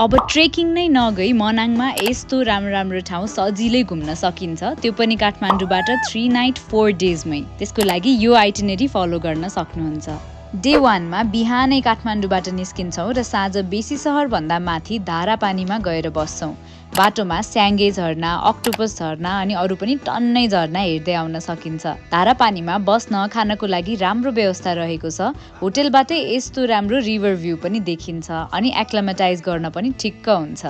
अब ट्रेकिङ नै नगई मनाङमा यस्तो राम्रो ठाउँ सजिलै घुम्न सकिन्छ, त्यो पनि काठमाडौँबाट 3 नाइट 4 डेजमै। त्यसको लागि यो आइटिनेरी फलो गर्न सक्नुहुन्छ। डे 1 मा बिहानै काठमाडौँबाट निस्किन्छौँ र साँझ बेसी सहरभन्दा माथि धारापानीमा गएर बस्छौँ। बाटोमा स्याङ्गे झरना, अक्टोपस झरना अनि अरू पनि टन्नै झरना हेर्दै आउन सकिन्छ। धारापानीमा बस्न खानको लागि राम्रो व्यवस्था रहेको छ। होटेलबाटै यस्तो राम्रो रिभर भ्यू पनि देखिन्छ अनि एक्लामेटाइज गर्न पनि ठिक्क हुन्छ।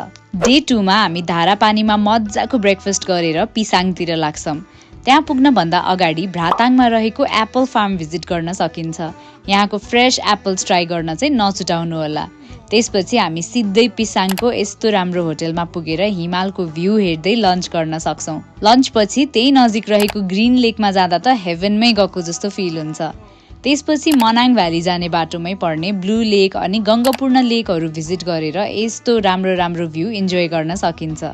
डे 2 मा हामी धारापानीमा मजाको ब्रेकफास्ट गरेर पिसाङतिर लाग्छौँ। त्यहाँ पुग्नभन्दा अगाडि भ्राताङमा रहेको एप्पल फार्म भिजिट गर्न सकिन्छ। यहाँको फ्रेस एप्पल्स ट्राई गर्न चाहिँ नछुटाउनुहोला। त्यसपछि हामी सिधै पिसाङको यस्तो राम्रो होटेलमा पुगेर हिमालको भ्यू हेर्दै लन्च गर्न सक्छौँ। लन्चपछि त्यही नजिक रहेको ग्रिन लेकमा जाँदा त हेभेनमै गएको जस्तो फिल हुन्छ। त्यसपछि मनाङ भ्याली जाने बाटोमै पर्ने ब्लू लेक अनि गङ्गपूर्ण लेकहरू भिजिट गरेर यस्तो राम्रो भ्यू इन्जोय गर्न सकिन्छ।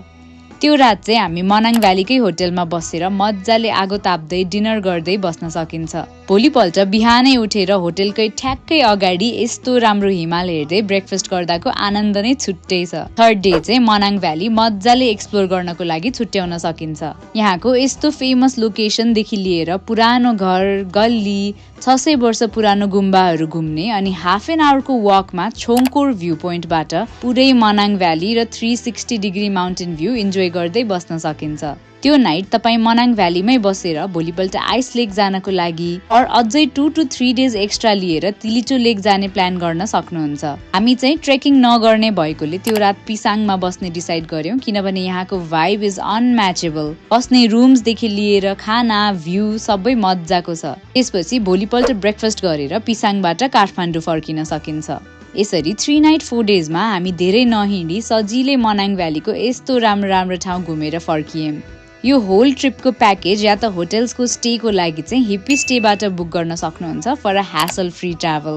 त्यो रात चाहिँ हामी मनाङ भ्यालीकै होटेलमा बसेर मजाले आगो ताप्दै डिनर गर्दै बस्न सकिन्छ। भोलिपल्ट बिहानै उठेर होटेलकै ठ्याक्कै अगाडि यस्तो राम्रो हिमाल हेर्दै ब्रेकफास्ट गर्दाको आनन्द नै छुट्टै छ। थर्ड डे चाहिँ मनाङ भ्याली मजाले एक्सप्लोर गर्नको लागि छुट्याउन सकिन्छ। यहाँको यस्तो फेमस लोकेसनदेखि लिएर पुरानो घर, गल्ली, 600 वर्ष पुरानो गुम्बाहरू घुम्ने अनि हाफ एन आवरको वकमा छोङकोर भ्यू पोइन्टबाट पुरै मनाङ भ्याली र 360 डिग्री माउन्टेन भ्यू इन्जोय गर्दै बस्न सकिन्छ। त्यो नाइट तपाईँ मनाङ भ्यालीमै बसेर भोलिपल्ट आइस लेक जानको लागि अझै 2 to 3 डेज एक्स्ट्रा लिएर तिलिचो लेक जाने प्लान गर्न सक्नुहुन्छ। हामी चाहिँ ट्रेकिङ नगर्ने भएकोले त्यो रात पिसाङमा बस्ने डिसाइड गर्यौँ, किनभने यहाँको भाइब इज अनम्याचेबल। बस्ने रुम्सदेखि लिएर खाना, भ्यू सबै मजाको छ। त्यसपछि भोलिपल्ट ब्रेकफास्ट गरेर पिसाङबाट काठमाडौँ फर्किन सकिन्छ। यसरी 3 नाइट 4 डेजमा हामी धेरै नहिँडी सजिलै मनाङ भ्यालीको यस्तो राम्रो ठाउँ घुमेर फर्कियौँ। यो होल ट्रिपको प्याकेज या त होटेल्सको स्टेको लागि चाहिँ हिप्पी स्टेबाट बुक गर्न सक्नुहुन्छ for a hassle free travel.